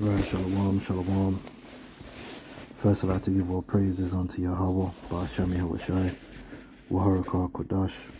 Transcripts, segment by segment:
Right, shalom, shalom. First, I'd like to give all praises unto Yahweh, Ba'asham Yahushai, Waharakah Kodash,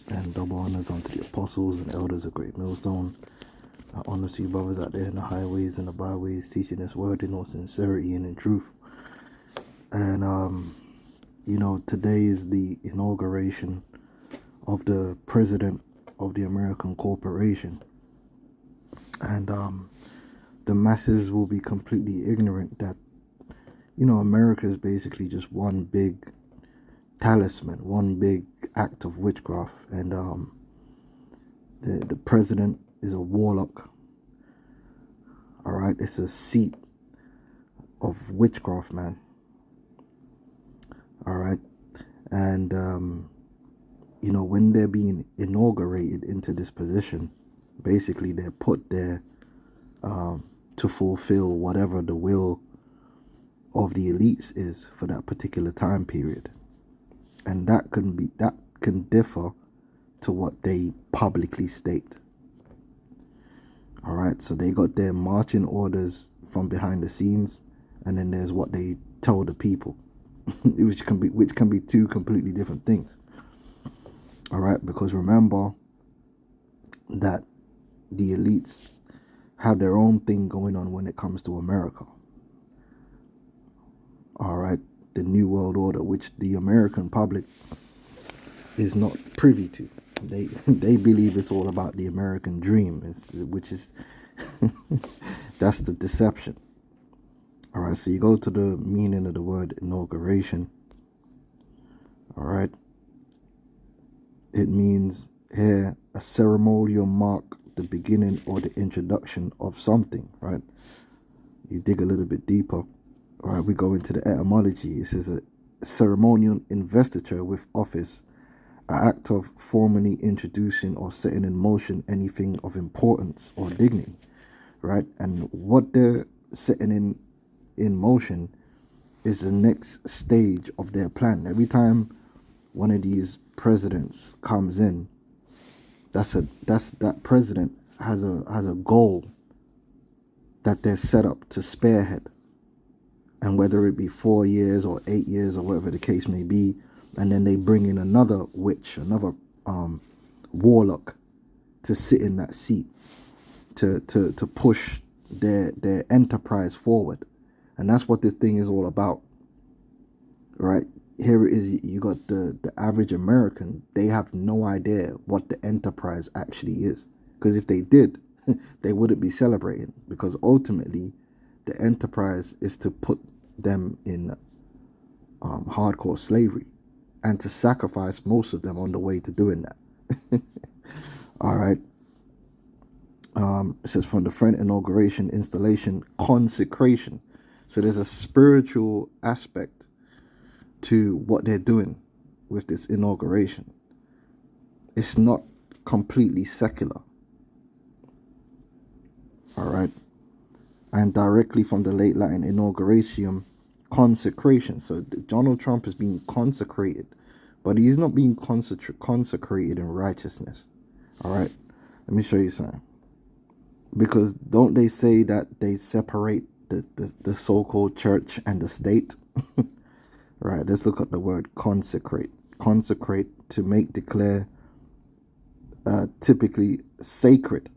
and double honors unto the apostles and elders of Great Millstone. I honor to you brothers out there in the highways and the byways, teaching this word in all sincerity and in truth. And, today is the inauguration of the president of the American corporation. And, the masses will be completely ignorant that America is basically just one big talisman, one big act of witchcraft, and the president is a warlock. All right, it's a seat of witchcraft, man. All right, and when they're being inaugurated into this position, basically they're put there to fulfill whatever the will of the elites is for that particular time period. And that can differ to what they publicly state. All right, so they got their marching orders from behind the scenes, and then there's what they tell the people, which can be two completely different things. All right, because remember that the elites have their own thing going on when it comes to America. All right, the New World Order, which the American public is not privy to. They believe it's all about the American dream, which is that's the deception. All right, so you go to the meaning of the word inauguration. All right, it means here a ceremonial mark, the beginning or the introduction of something. Right, you dig a little bit deeper. All right, we go into the etymology. It says a ceremonial investiture with office, an act of formally introducing or setting in motion anything of importance or dignity, right? And what they're setting in motion is the next stage of their plan. Every time one of these presidents comes in, that president has a goal that they're set up to spearhead. And whether it be 4 years or 8 years or whatever the case may be, and then they bring in another witch, another warlock to sit in that seat to push their enterprise forward. And that's what this thing is all about, right? Here it is. You got the average American. They have no idea what the enterprise actually is, because if they did, they wouldn't be celebrating, because ultimately the enterprise is to put them in hardcore slavery and to sacrifice most of them on the way to doing that. All right. It says from the French inauguration, installation, consecration. So there's a spiritual aspect to what they're doing with this inauguration. It's not completely secular. All right. And directly from the late Latin inauguratium, consecration. So Donald Trump is being consecrated, but he's not being consecrated in righteousness. All right, let me show you something. Because don't they say that they separate the so-called church and the state? Right, let's look at the word consecrate. Consecrate, to make, declare, typically sacred.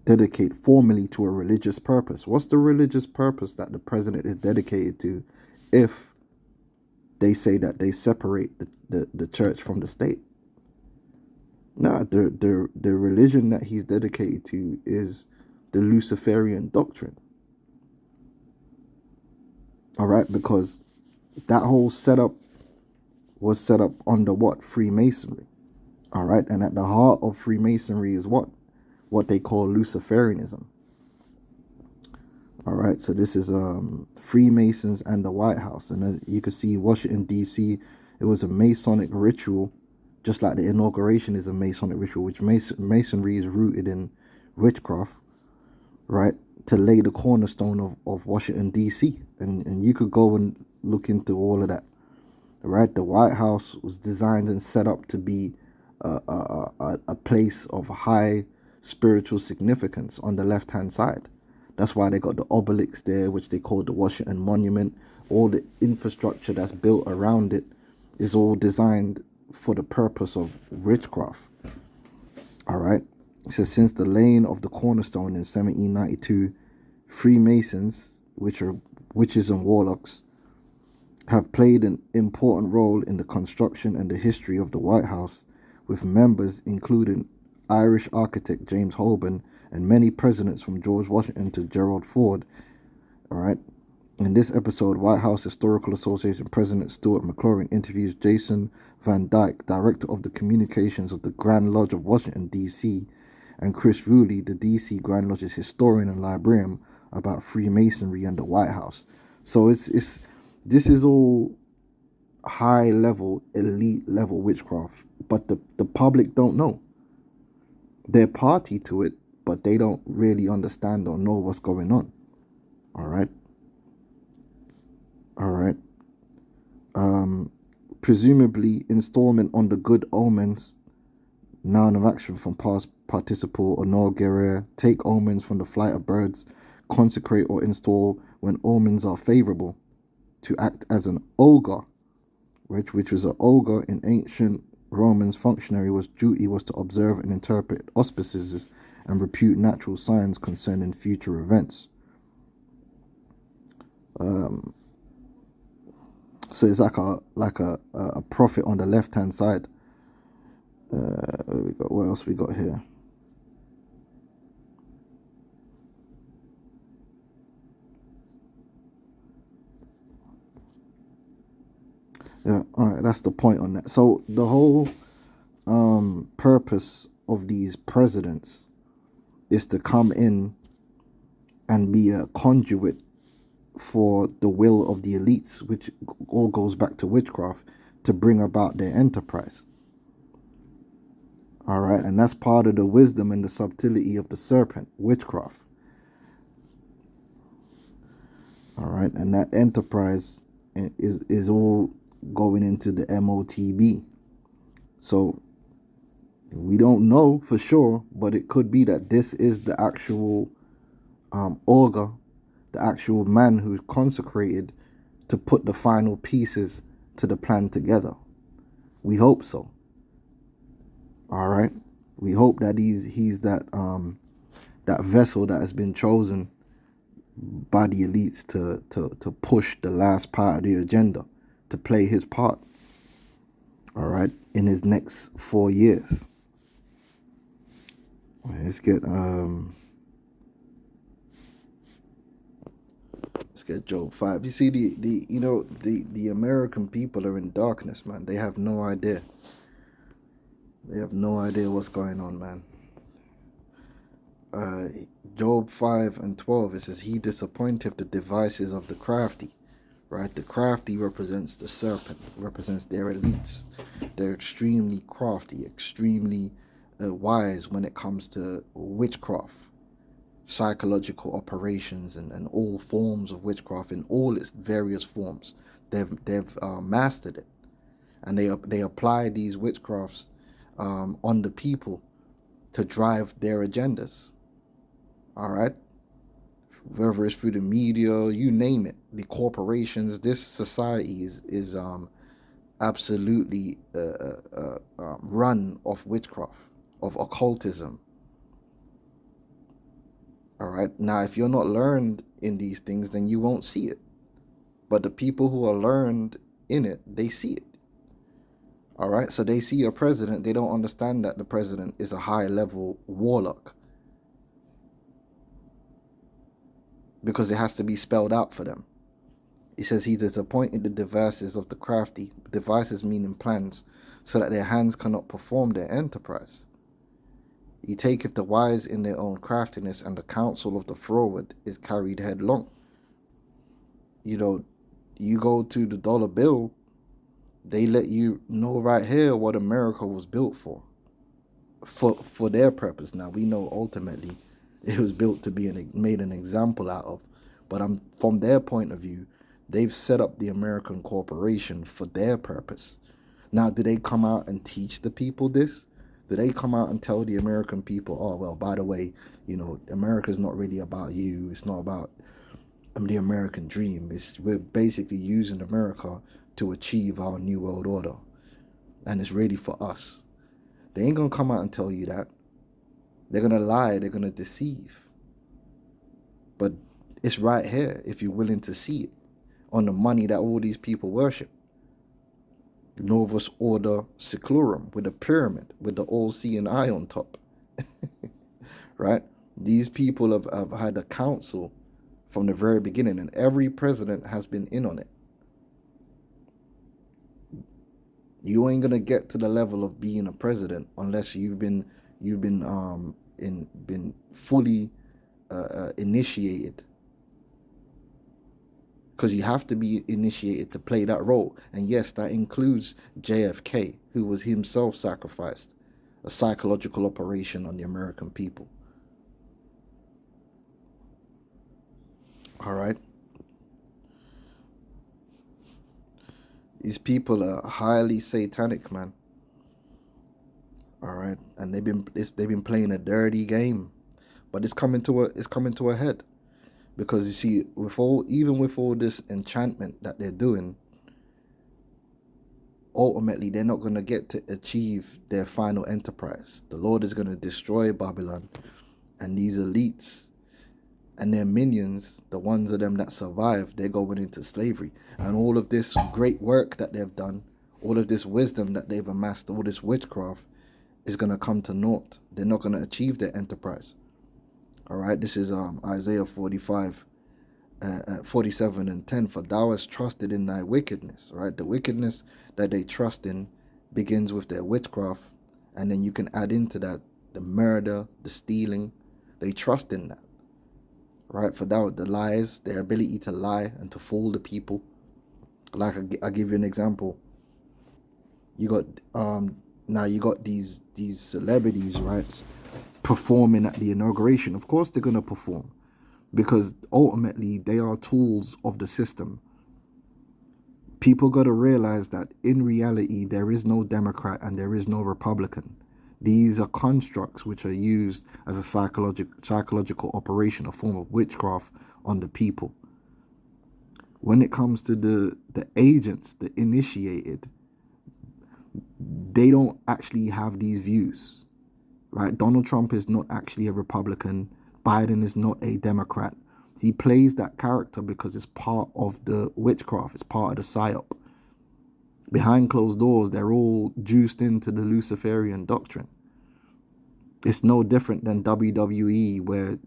Dedicate formally to a religious purpose. What's the religious purpose that the president is dedicated to if they say that they separate the church from the state? No, the religion that he's dedicated to is the Luciferian doctrine. All right, because that whole setup was set up under what? Freemasonry. All right, and at the heart of Freemasonry is what? What they call Luciferianism. All right, so this is Freemasons and the White House. And you can see Washington, D.C., it was a Masonic ritual, just like the inauguration is a Masonic ritual, which Masonry is rooted in witchcraft, right, to lay the cornerstone of Washington, D.C. And you could go and look into all of that, right? The White House was designed and set up to be a place of high spiritual significance on the left-hand side. That's why they got the obelisk there, which they call the Washington Monument. All the infrastructure that's built around it is all designed for the purpose of witchcraft. All right. So since the laying of the cornerstone in 1792, Freemasons, which are witches and warlocks, have played an important role in the construction and the history of the White House, with members including Irish architect James Holborn and many presidents from George Washington to Gerald Ford. All right. In this episode, White House Historical Association President Stuart McLaurin interviews Jason Van Dyke, Director of the Communications of the Grand Lodge of Washington, D.C., and Chris Rooley, the D.C. Grand Lodge's historian and librarian, about Freemasonry and the White House. So this is all high level, elite level witchcraft, but the public don't know. They're party to it, but they don't really understand or know what's going on. All right. Presumably installment on the good omens, noun of action from past participle or inaugurate, take omens from the flight of birds, consecrate or install when omens are favorable, to act as an ogre, which was an ogre in ancient Romans functionary was duty was to observe and interpret auspices and repute natural signs concerning future events. So it's like a prophet on the left hand side. What else we got here? Yeah, all right, that's the point on that. So the whole purpose of these presidents is to come in and be a conduit for the will of the elites, which all goes back to witchcraft, to bring about their enterprise. All right, and that's part of the wisdom and the subtlety of the serpent, witchcraft. All right, and that enterprise is all going into the MOTB. So we don't know for sure, but it could be that this is the actual augur, the actual man who's consecrated to put the final pieces to the plan together. We hope so. All right. We hope that he's that vessel that has been chosen by the elites to push the last part of the agenda, to play his part. All right, in his next 4 years. Let's get Job 5. You see, the American people are in darkness, man. They have no idea. They have no idea what's going on, man. Job 5 and 12, it says, he disappointeth the devices of the crafty. Right? The crafty represents the serpent, represents their elites. They're extremely crafty, extremely wise when it comes to witchcraft, psychological operations, and all forms of witchcraft in all its various forms. They've mastered it, and they apply these witchcrafts on the people to drive their agendas. All right, whether it's through the media, you name it, the corporations. This society is absolutely run off witchcraft, of occultism. All right. Now, if you're not learned in these things, then you won't see it. But the people who are learned in it, they see it. All right. So they see a president. They don't understand that the president is a high-level warlock, because it has to be spelled out for them. He says he disappointed the devices of the crafty, devices meaning plans, so that their hands cannot perform their enterprise. He taketh the wise in their own craftiness, and the counsel of the froward is carried headlong. You know, you go to the dollar bill, they let you know right here what America was built for their purpose. Now, we know ultimately it was built to be made an example out of, but from their point of view, they've set up the American corporation for their purpose. Now, do they come out and teach the people this? Do they come out and tell the American people, oh, well, by the way, America's not really about you. It's not about the American dream. We're basically using America to achieve our new world order. And it's ready for us. They ain't going to come out and tell you that. They're going to lie. They're going to deceive. But it's right here if you're willing to see it on the money that all these people worship. Novus Order Seclorum with a pyramid with the all-seeing eye on top. Right? These people have had a council from the very beginning, and every president has been in on it. You ain't gonna get to the level of being a president unless you've been fully initiated, because you have to be initiated to play that role. And yes, that includes JFK, who was himself sacrificed, a psychological operation on the American people. All right. These people are highly satanic, man. All right, and they've been playing a dirty game, but it's coming to a head, because you see, even with all this enchantment that they're doing, ultimately they're not going to get to achieve their final enterprise. The Lord is going to destroy Babylon, and these elites and their minions, the ones of them that survive, they're going into slavery. And all of this great work that they've done, all of this wisdom that they've amassed, all this witchcraft is going to come to naught. They're not going to achieve their enterprise. All right, this is Isaiah 45, 47 and 10. For thou hast trusted in thy wickedness. Right, the wickedness that they trust in begins with their witchcraft, and then you can add into that the murder, the stealing. They trust in that. Right, for that, the lies, their ability to lie and to fool the people. Like I'll give you an example. You got now you got these celebrities, right, performing at the inauguration. Of course they're gonna perform, because ultimately they are tools of the system. People got to realize that in reality there is no Democrat and there is no Republican. These are constructs which are used as a psychological operation, a form of witchcraft on the people. When it comes to the agents, the initiated, they don't actually have these views, right? Donald Trump is not actually a Republican. Biden is not a Democrat. He plays that character because it's part of the witchcraft. It's part of the psyop. Behind closed doors, they're all juiced into the Luciferian doctrine. It's no different than WWE, where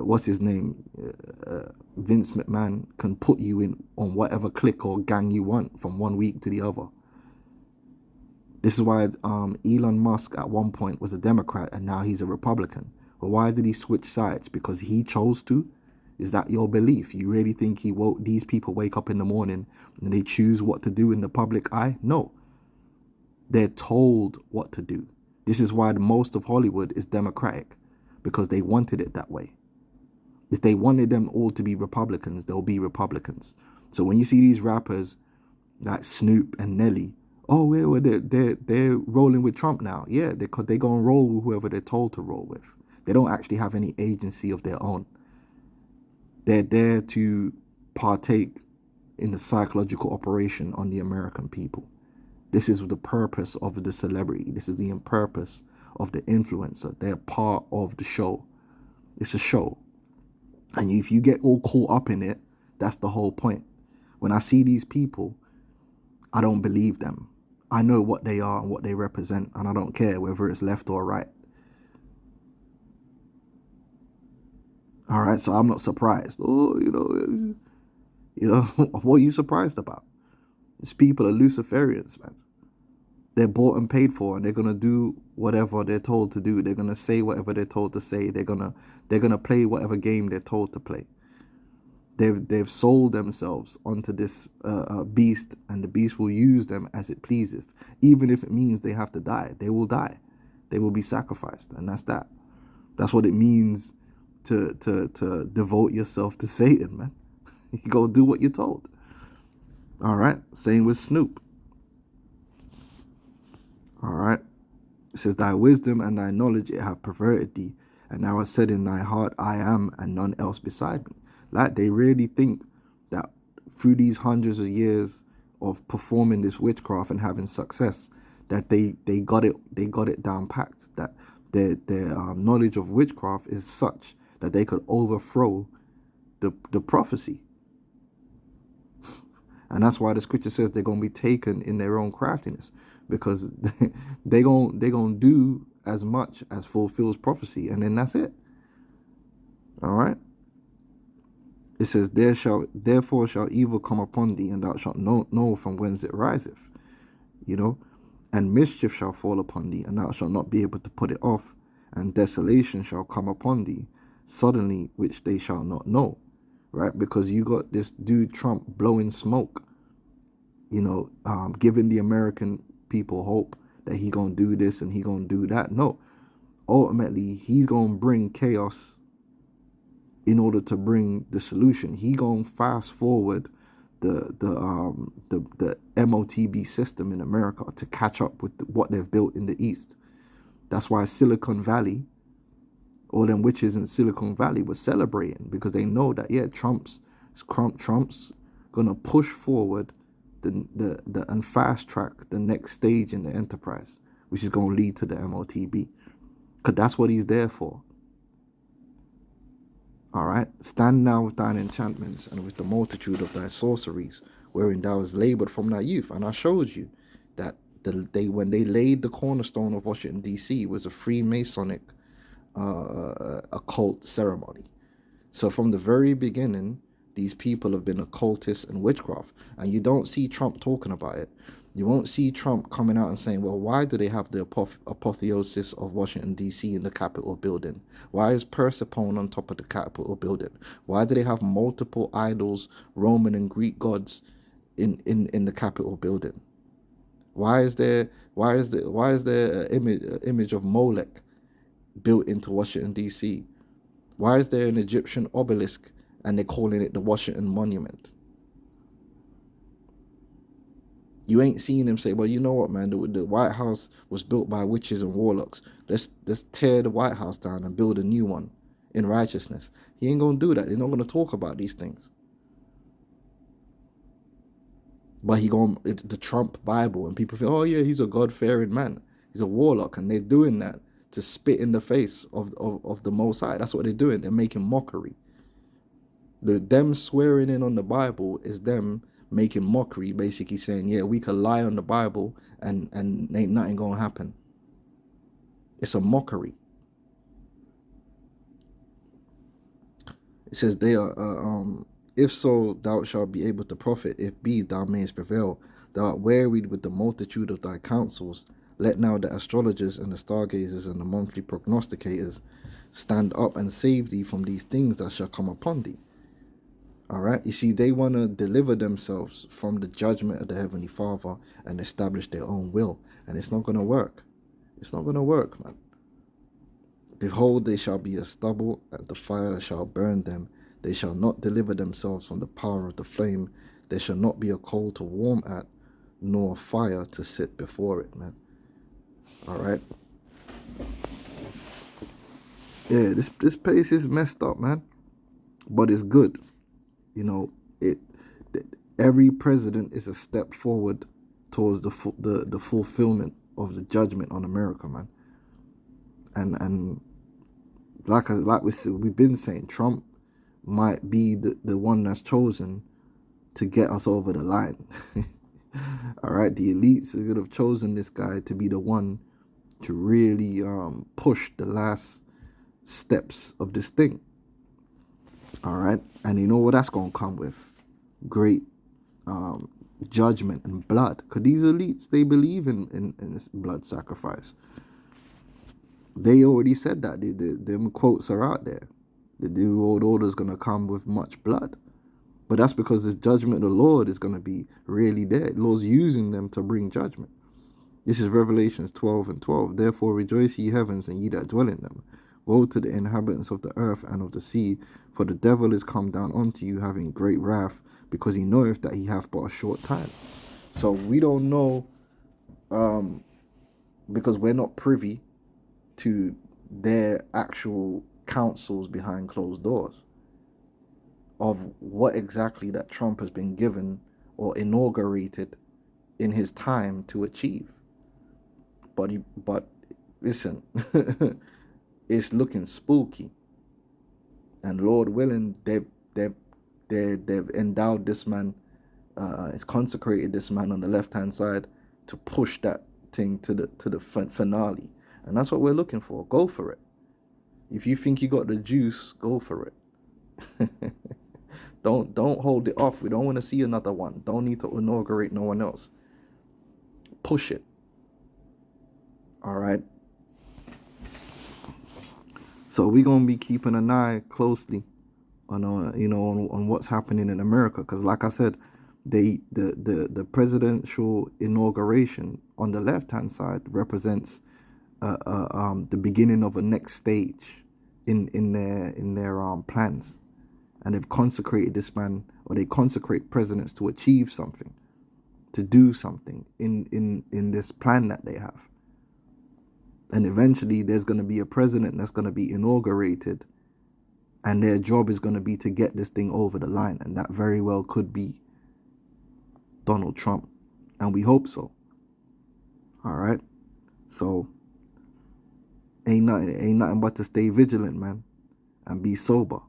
what's his name, Vince McMahon can put you in on whatever clique or gang you want from one week to the other. This is why Elon Musk at one point was a Democrat and now he's a Republican. Well, why did he switch sides? Because he chose to? Is that your belief? You really think these people wake up in the morning and they choose what to do in the public eye? No. They're told what to do. This is why most of Hollywood is Democratic, because they wanted it that way. If they wanted them all to be Republicans, they'll be Republicans. So when you see these rappers like Snoop and Nelly, oh, they're rolling with Trump now. Yeah, they go and roll with whoever they're told to roll with. They don't actually have any agency of their own. They're there to partake in the psychological operation on the American people. This is the purpose of the celebrity. This is the purpose of the influencer. They're part of the show. It's a show. And if you get all caught up in it, that's the whole point. When I see these people, I don't believe them. I know what they are and what they represent, and I don't care whether it's left or right. All right, so I'm not surprised. Oh, what are you surprised about? These people are Luciferians, man. They're bought and paid for, and they're gonna do whatever they're told to do. They're gonna say whatever they're told to say. They're gonna play whatever game they're told to play. They've sold themselves onto this beast, and the beast will use them as it pleases. Even if it means they have to die, they will die. They will be sacrificed, and that's that. That's what it means to devote yourself to Satan, man. You go do what you're told. All right. Same with Snoop. All right. It says, thy wisdom and thy knowledge it have perverted thee, and thou hast said in thy heart, I am, and none else beside me. Like, they really think that through these hundreds of years of performing this witchcraft and having success, that they got it down packed. That their knowledge of witchcraft is such that they could overthrow the prophecy. And that's why the scripture says they're gonna be taken in their own craftiness, because they gonna do as much as fulfills prophecy, and then that's it. All right. It says, therefore shall evil come upon thee, and thou shalt know from whence it riseth. You know, and mischief shall fall upon thee, and thou shalt not be able to put it off, and desolation shall come upon thee suddenly, which they shall not know. Right? Because you got this dude Trump blowing smoke, you know, giving the American people hope that he gonna do this and he gonna do that. No, ultimately he's gonna bring chaos in order to bring the solution. He gonna fast forward the MOTB system in America to catch up with what they've built in the East. That's why Silicon Valley, all them witches in Silicon Valley, were celebrating, because they know that, yeah, Trump's gonna push forward the and fast track the next stage in the enterprise, which is gonna lead to the MOTB, because that's what he's there for. All right, stand now with thine enchantments and with the multitude of thy sorceries, wherein thou hast labored from thy youth. And I showed you that when they laid the cornerstone of Washington D.C. was a Freemasonic occult ceremony. So from the very beginning, these people have been occultists and witchcraft, and you don't see Trump talking about it. You won't see Trump coming out and saying, well, why do they have the apotheosis of Washington, D.C. in the Capitol building? Why is Persephone on top of the Capitol building? Why do they have multiple idols, Roman and Greek gods, in the Capitol building? Why is there an image of Molech built into Washington, D.C.? Why is there an Egyptian obelisk and they're calling it the Washington Monument? You ain't seen him say, well, you know what, man, the White House was built by witches and warlocks. Let's tear the White House down and build a new one in righteousness. He ain't going to do that. He's not going to talk about these things. But he going the Trump Bible, and people think, oh yeah, he's a God-fearing man. He's a warlock, and they're doing that to spit in the face of the Most High. That's what they're doing. They're making mockery. Them swearing in on the Bible is them making mockery, basically saying, yeah, we could lie on the Bible and ain't nothing gonna happen. It's a mockery. It says they are if so thou shalt be able to profit, if be thou mayest prevail. Thou art wearied with the multitude of thy counsels. Let now the astrologers and the stargazers and the monthly prognosticators stand up and save thee from these things that shall come upon thee. All right, you see, they want to deliver themselves from the judgment of the Heavenly Father and establish their own will, and it's not going to work. It's not going to work, man. Behold, they shall be as stubble, and the fire shall burn them. They shall not deliver themselves from the power of the flame. There shall not be a coal to warm at, nor a fire to sit before it, man. All right. Yeah, this place is messed up, man, but it's good. You know, every president is a step forward towards the fulfillment of the judgment on America, man. And like we said, we've been saying, Trump might be the one that's chosen to get us over the line. All right, the elites are gonna have chosen this guy to be the one to really push the last steps of this thing. All right, and you know what that's gonna come with? Great judgment and blood, because these elites, they believe in this blood sacrifice. They already said that. Them quotes are out there. The new world order is going to come with much blood. But that's because this judgment of the Lord is going to be really there. The Lord's using them to bring judgment. This is Revelations 12:12. Therefore rejoice, ye heavens, and ye that dwell in them. Woe to the inhabitants of the earth and of the sea, for the devil is come down unto you, having great wrath, because he knoweth that he hath but a short time. So we don't know because we're not privy to their actual counsels behind closed doors of what exactly that Trump has been given or inaugurated in his time to achieve. But listen, it's looking spooky, and Lord willing, they've endowed this man, it's consecrated this man on the left hand side to push that thing to the finale, and that's what we're looking for. Go for it. If you think you got the juice, go for it. Don't hold it off. We don't want to see another one. Don't need to inaugurate no one else. Push it. All right. So we're gonna be keeping an eye closely on on what's happening in America, because like I said, the presidential inauguration on the left hand side represents the beginning of a next stage in their plans, and they've consecrated this man, or they consecrate presidents to achieve something, to do something in this plan that they have. And eventually there's going to be a president that's going to be inaugurated, and their job is going to be to get this thing over the line, and that very well could be Donald Trump, and we hope so. All right, so ain't nothing but to stay vigilant, man, and be sober,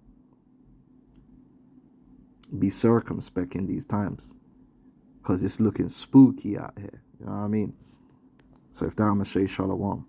be circumspect in these times, because it's looking spooky out here. You know what I mean? So if that, I'm gonna say shalom.